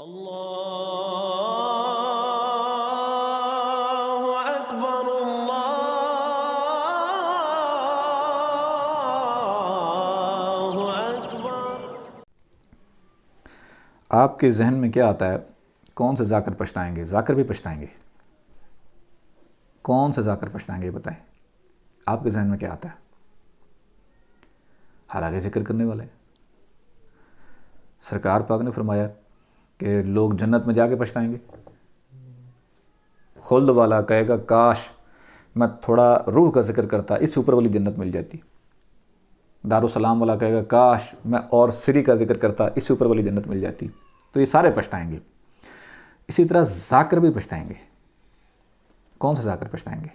اللہ اکبر اللہ اکبر۔ آپ کے ذہن میں کیا آتا ہے؟ کون سے ذاکر پچھتائیں گے؟ ذاکر بھی پچھتائیں گے؟ کون سے ذاکر پچھتائیں گے یہ بتائیں؟ آپ کے ذہن میں کیا آتا ہے؟ حالانکہ ذکر کرنے والے سرکار پاک نے فرمایا کہ لوگ جنت میں جا کے پچھتائیں گے۔ خلد والا کہے گا کاش میں تھوڑا روح کا ذکر کرتا، اس سے اوپر والی جنت مل جاتی۔ دارالسلام والا کہے گا کاش میں اور سری کا ذکر کرتا، اس سے اوپر والی جنت مل جاتی۔ تو یہ سارے پچھتائیں گے۔ اسی طرح ذاکر بھی پچھتائیں گے۔ کون سے ذاکر پچھتائیں گے؟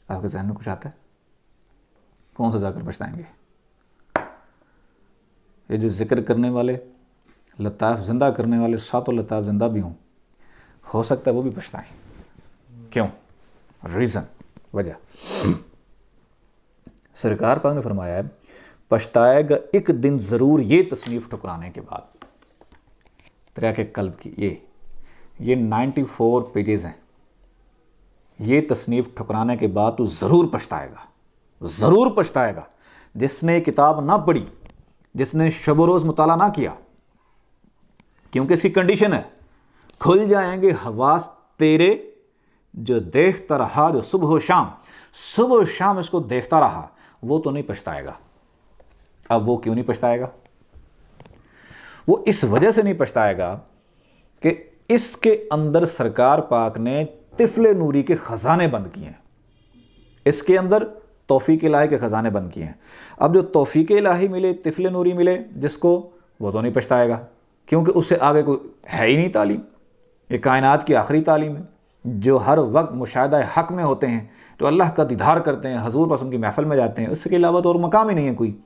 آپ کے ذہن میں کچھ آتا ہے؟ کون سے ذاکر پچھتائیں گے؟ یہ جو ذکر کرنے والے، لطائف زندہ کرنے والے ساتوں لطائف زندہ بھی ہوں، ہو سکتا ہے وہ بھی پچھتائیں۔ کیوں؟ ریزن، وجہ سرکار پاک نے فرمایا ہے پچھتائے گا ایک دن ضرور یہ تصنیف ٹھکرانے کے بعد۔ تریاق قلب کی یہ 94 پیجز ہیں۔ یہ تصنیف ٹھکرانے کے بعد تو ضرور پچھتائے گا، ضرور پچھتائے گا۔ جس نے کتاب نہ پڑھی، جس نے شب و روز مطالعہ نہ کیا، کیونکہ اس کی کنڈیشن ہے کھل جائیں گے حواس تیرے جو دیکھتا رہا، جو صبح و شام اس کو دیکھتا رہا، وہ تو نہیں پچھتائے گا۔ اب وہ کیوں نہیں پچھتائے گا؟ وہ اس وجہ سے نہیں پچھتائے گا کہ اس کے اندر سرکار پاک نے طفل نوری کے خزانے بند کیے ہیں۔ اس کے اندر توفیق الہی کے خزانے بند کیے ہیں۔ اب جو توفیق الہی ملے، طفل نوری ملے جس کو، وہ تو نہیں پچھتائے گا، کیونکہ اس سے آگے کوئی ہے ہی نہیں تعلیم۔ یہ کائنات کی آخری تعلیم ہے۔ جو ہر وقت مشاہدہ حق میں ہوتے ہیں، جو اللہ کا دیدار کرتے ہیں، حضور پاک ان کی محفل میں جاتے ہیں، اس کے علاوہ تو اور مقام ہی نہیں ہے کوئی۔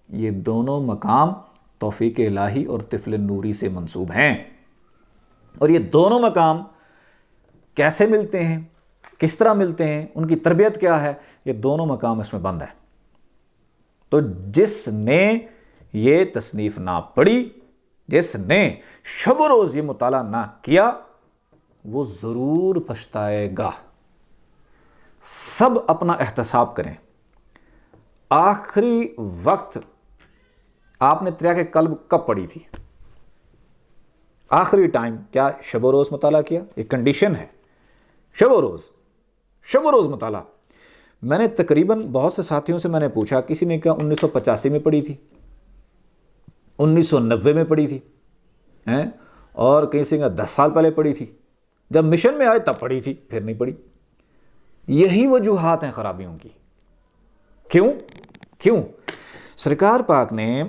یہ دونوں مقام توفیق الہی اور طفل نوری سے منسوب ہیں۔ اور یہ دونوں مقام کیسے ملتے ہیں، کس طرح ملتے ہیں، ان کی تربیت کیا ہے، یہ دونوں مقام اس میں بند ہے۔ تو جس نے یہ تصنیف نہ پڑھی، جس نے شب و روز یہ مطالعہ نہ کیا، وہ ضرور پچھتائے گا۔ سب اپنا احتساب کریں۔ آخری وقت آپ نے تریاق قلب کب پڑھی تھی؟ آخری ٹائم کیا شب و روز مطالعہ کیا؟ یہ کنڈیشن ہے، شب و روز مطالعہ۔ میں نے تقریباً بہت سے ساتھیوں سے میں نے پوچھا، کسی نے کہا 1985 میں پڑھی تھی، 1990 میں پڑھی تھی، اور کسی نے 10 سال پہلے پڑھی تھی، جب مشن میں آئے تب پڑھی تھی، پھر نہیں پڑھی۔ یہی وجوہات ہیں خرابیوں کی۔ کیوں؟ سرکار پاک نے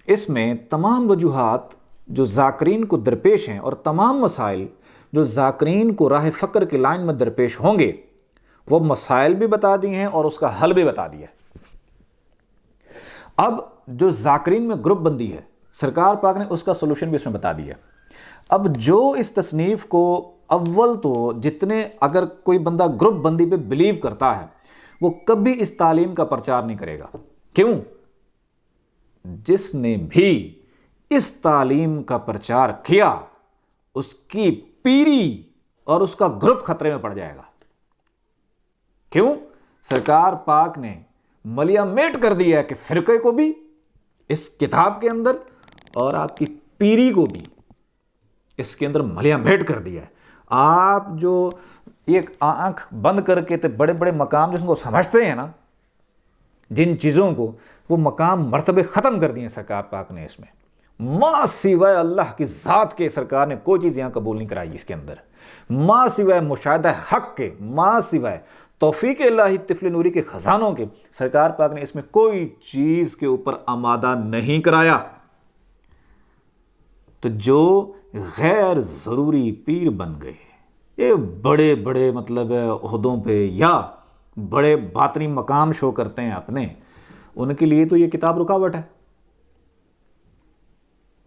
اس میں تمام وجوہات جو ذاکرین کو درپیش ہیں اور تمام مسائل جو ذاکرین کو راہ فقر کی لائن میں درپیش ہوں گے، وہ مسائل بھی بتا دی ہیں اور اس کا حل بھی بتا دیا۔ اب جو ذاکرین میں گروپ بندی ہے، سرکار پاک نے اس کا سولوشن بھی اس میں بتا دیا۔ اب جو اس تصنیف کو اول تو جتنے، اگر کوئی بندہ گروپ بندی پہ بلیو کرتا ہے، وہ کبھی اس تعلیم کا پرچار نہیں کرے گا۔ کیوں؟ جس نے بھی اس تعلیم کا پرچار کیا، اس کی پیری اور اس کا گروپ خطرے میں پڑ جائے گا۔ کیوں؟ سرکار پاک نے ملیا میٹ کر دیا ہے کہ فرقے کو بھی اس کتاب کے اندر اور آپ کی پیری کو بھی اس کے اندر ملیا میٹ کر دیا ہے۔ آپ جو ایک آنکھ بند کر کے بڑے بڑے مقام جس کو سمجھتے ہیں نا، جن چیزوں کو، وہ مقام مرتبے ختم کر دیے سرکار پاک نے اس میں۔ ما سوائے اللہ کی ذات کے سرکار نے کوئی چیز یہاں قبول نہیں کرائی اس کے اندر۔ ما سوائے مشاہدہ حق کے، ما سوائے توفیق الہی طفل نوری کے خزانوں کے، سرکار پاک نے اس میں کوئی چیز کے اوپر آمادہ نہیں کرایا۔ تو جو غیر ضروری پیر بن گئے، یہ بڑے بڑے عہدوں پہ یا بڑے باطنی مقام شو کرتے ہیں اپنے، ان کے لیے تو یہ کتاب رکاوٹ ہے۔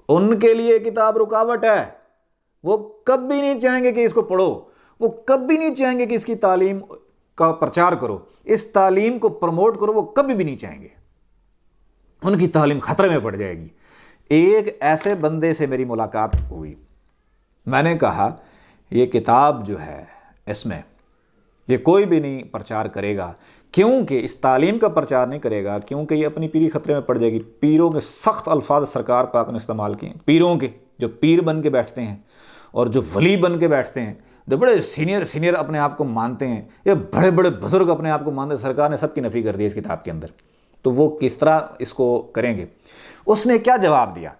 ان کے لیے کتاب رکاوٹ ہے۔ وہ کبھی نہیں چاہیں گے کہ اس کو پڑھو، وہ کبھی نہیں چاہیں گے کہ اس کی تعلیم کا پرچار کرو، اس تعلیم کو پروموٹ کرو، وہ کبھی بھی نہیں چاہیں گے۔ ان کی تعلیم خطرے میں پڑ جائے گی۔ ایک ایسے بندے سے میری ملاقات ہوئی، میں نے کہا یہ کتاب جو ہے اس میں یہ کوئی بھی نہیں پرچار کرے گا، کیونکہ اس تعلیم کا پرچار نہیں کرے گا، کیونکہ یہ اپنی پیری خطرے میں پڑ جائے گی۔ پیروں کے سخت الفاظ سرکار پاک نے استعمال کیے، پیروں کے، جو پیر بن کے بیٹھتے ہیں اور جو ولی بن کے بیٹھتے ہیں، جو بڑے سینئر اپنے آپ کو مانتے ہیں، یہ بڑے بڑے بزرگ اپنے آپ کو مانتے ہیں، سرکار نے سب کی نفی کر دی اس کتاب کے اندر، تو وہ کس طرح اس کو کریں گے؟ اس نے کیا جواب دیا؟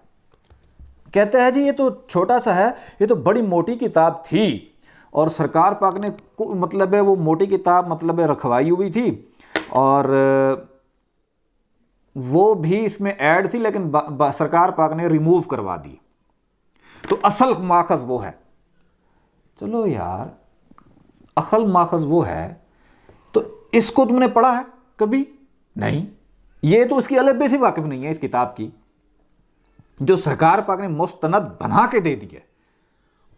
کہتا ہے جی یہ تو چھوٹا سا ہے، یہ تو بڑی موٹی کتاب تھی، اور سرکار پاک نے مطلب ہے وہ موٹی کتاب مطلب ہے رکھوائی ہوئی تھی، اور وہ بھی اس میں ایڈ تھی، لیکن سرکار پاک نے ریموو کروا دی، تو اصل ماخذ وہ ہے۔ چلو یار، اصل ماخذ وہ ہے تو اس کو تم نے پڑھا ہے کبھی؟ نہیں، یہ تو اس کی الف بے سے واقف نہیں ہے اس کتاب کی، جو سرکار پاک نے مستند بنا کے دے دی ہے،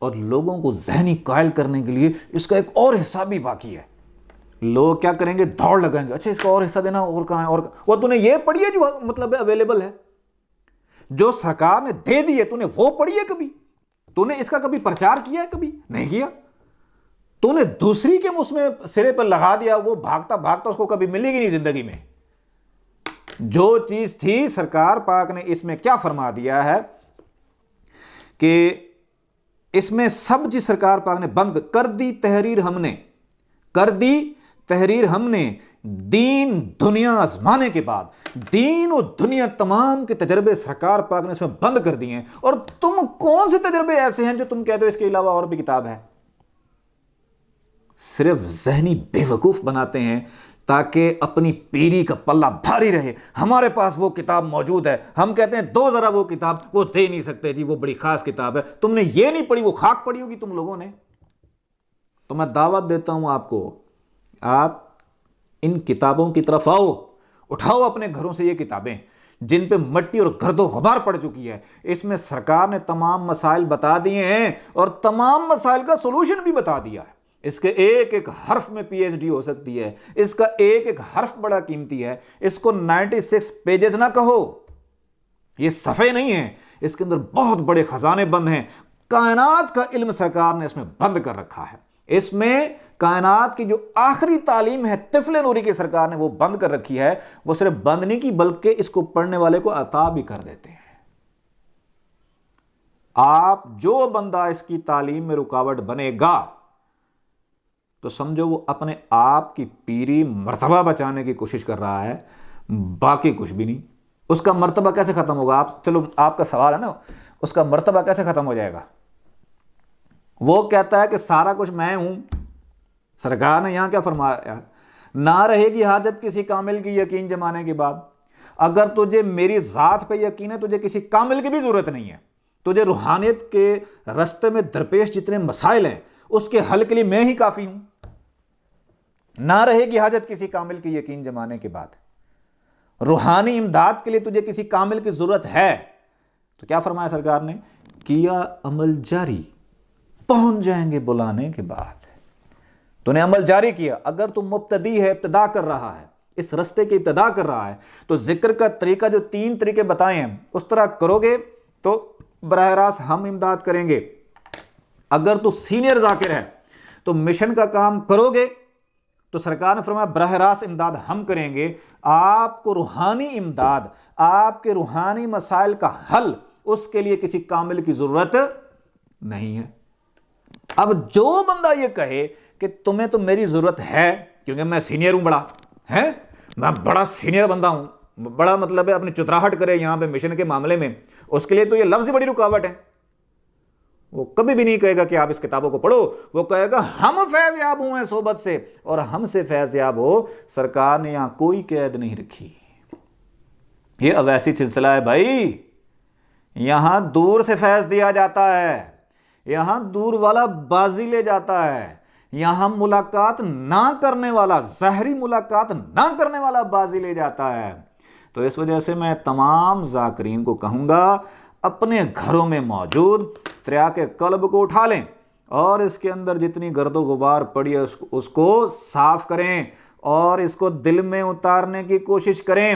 اور لوگوں کو ذہنی قائل کرنے کے لیے اس کا ایک اور حصہ بھی باقی ہے۔ لوگ کیا کریں گے؟ دوڑ لگائیں گے، اچھا اس کا اور حصہ دینا، اور کہاں ہے، اور وہ تو نے یہ پڑھی ہے جو مطلب اویلیبل ہے، جو سرکار نے دے دی ہے، تو نے وہ پڑھی ہے کبھی؟ تو نے اس کا کبھی پرچار کیا ہے؟ کبھی نہیں کیا۔ تو نے دوسری کے اس میں سرے پر لگا دیا، وہ بھاگتا بھاگتا اس کو کبھی ملے گی نہیں زندگی میں۔ جو چیز تھی سرکار پاک نے اس میں کیا فرما دیا ہے کہ اس میں سب چیز سرکار پاک نے بند کر دی، تحریر ہم نے دین دنیا آزمانے کے بعد، دین و دنیا تمام کے تجربے سرکار پاک نے اس میں بند کر دیے ہیں، اور تم کون سے تجربے ایسے ہیں جو تم کہتے ہو اس کے علاوہ اور بھی کتاب ہے؟ صرف ذہنی بے وقوف بناتے ہیں تاکہ اپنی پیری کا پلہ بھاری رہے۔ ہمارے پاس وہ کتاب موجود ہے، ہم کہتے ہیں دو ذرا وہ کتاب، وہ دے نہیں سکتے جی، وہ بڑی خاص کتاب ہے۔ تم نے یہ نہیں پڑھی، وہ خاک پڑھی ہوگی تم لوگوں نے۔ تو میں دعوت دیتا ہوں آپ کو، آپ ان کتابوں کی طرف آؤ، اٹھاؤ اپنے گھروں سے یہ کتابیں جن پہ مٹی اور گرد و غبار پڑ چکی ہے۔ اس میں سرکار نے تمام مسائل بتا دیے ہیں، اور تمام مسائل کا سولوشن بھی بتا دیا ہے۔ اس کے ایک ایک حرف میں پی ایچ ڈی ہو سکتی ہے، اس کا ایک ایک حرف بڑا قیمتی ہے۔ اس کو 96 پیجز نہ کہو، یہ صفحے نہیں ہیں، اس کے اندر بہت بڑے خزانے بند ہیں۔ کائنات کا علم سرکار نے اس میں بند کر رکھا ہے۔ اس میں کائنات کی جو آخری تعلیم ہے طفل نوری کی سرکار نے وہ بند کر رکھی ہے۔ وہ صرف بند نہیں کی بلکہ اس کو پڑھنے والے کو عطا بھی کر دیتے ہیں۔ آپ جو بندہ اس کی تعلیم میں رکاوٹ بنے گا تو سمجھو وہ اپنے آپ کی پیری مرتبہ بچانے کی کوشش کر رہا ہے، باقی کچھ بھی نہیں۔ اس کا مرتبہ کیسے ختم ہوگا؟ چلو آپ کا سوال ہے نا، اس کا مرتبہ کیسے ختم ہو جائے گا؟ وہ کہتا ہے کہ سارا کچھ میں ہوں۔ سرکار نے یہاں کیا فرمایا؟ نہ رہے گی حاجت کسی کامل کی یقین جمانے کے بعد۔ اگر تجھے میری ذات پہ یقین ہے، تجھے کسی کامل کی بھی ضرورت نہیں ہے۔ تجھے روحانیت کے رستے میں درپیش جتنے مسائل ہیں اس کے حل کے لیے میں ہی کافی ہوں۔ نہ رہے گی حاجت کسی کامل کی یقین جمانے کے بعد۔ روحانی امداد کے لیے تجھے کسی کامل کی ضرورت ہے تو کیا فرمایا سرکار نے؟ کیا عمل جاری، پہنچ جائیں گے بلانے کے بعد۔ تو نے عمل جاری کیا، اگر تم مبتدی ہے، ابتدا کر رہا ہے، اس رستے کی ابتدا کر رہا ہے، تو ذکر کا طریقہ جو 3 طریقے بتائے ہیں اس طرح کرو گے تو براہ راست ہم امداد کریں گے۔ اگر تو سینئر ذاکر ہے تو مشن کا کام کرو گے تو سرکار نے فرمایا براہ راست امداد ہم کریں گے۔ آپ کو روحانی امداد، آپ کے روحانی مسائل کا حل، اس کے لیے کسی کامل کی ضرورت نہیں ہے۔ اب جو بندہ یہ کہے کہ تمہیں تو میری ضرورت ہے کیونکہ میں سینئر ہوں، بڑا ہے، میں بڑا سینئر بندہ ہوں، بڑا مطلب ہے اپنی چتراہٹ کرے یہاں پہ مشن کے معاملے میں، اس کے لیے تو یہ لفظ بڑی رکاوٹ ہے۔ وہ کبھی بھی نہیں کہے گا کہ آپ اس کتابوں کو پڑھو، وہ کہے گا ہم فیض یاب ہوئے ہیں صحبت سے، اور ہم سے فیض یاب ہو۔ سرکار نے یہاں کوئی قید نہیں رکھی۔ یہ اویسی سلسلہ ہے بھائی، یہاں دور سے فیض دیا جاتا ہے، یہاں دور والا بازی لے جاتا ہے، یہاں ملاقات نہ کرنے والا، ظاہری ملاقات نہ کرنے والا بازی لے جاتا ہے۔ تو اس وجہ سے میں تمام ذاکرین کو کہوں گا اپنے گھروں میں موجود تریاق قلب کو اٹھا لیں، اور اس کے اندر جتنی گرد و غبار پڑی ہے اس کو صاف کریں، اور اس کو دل میں اتارنے کی کوشش کریں،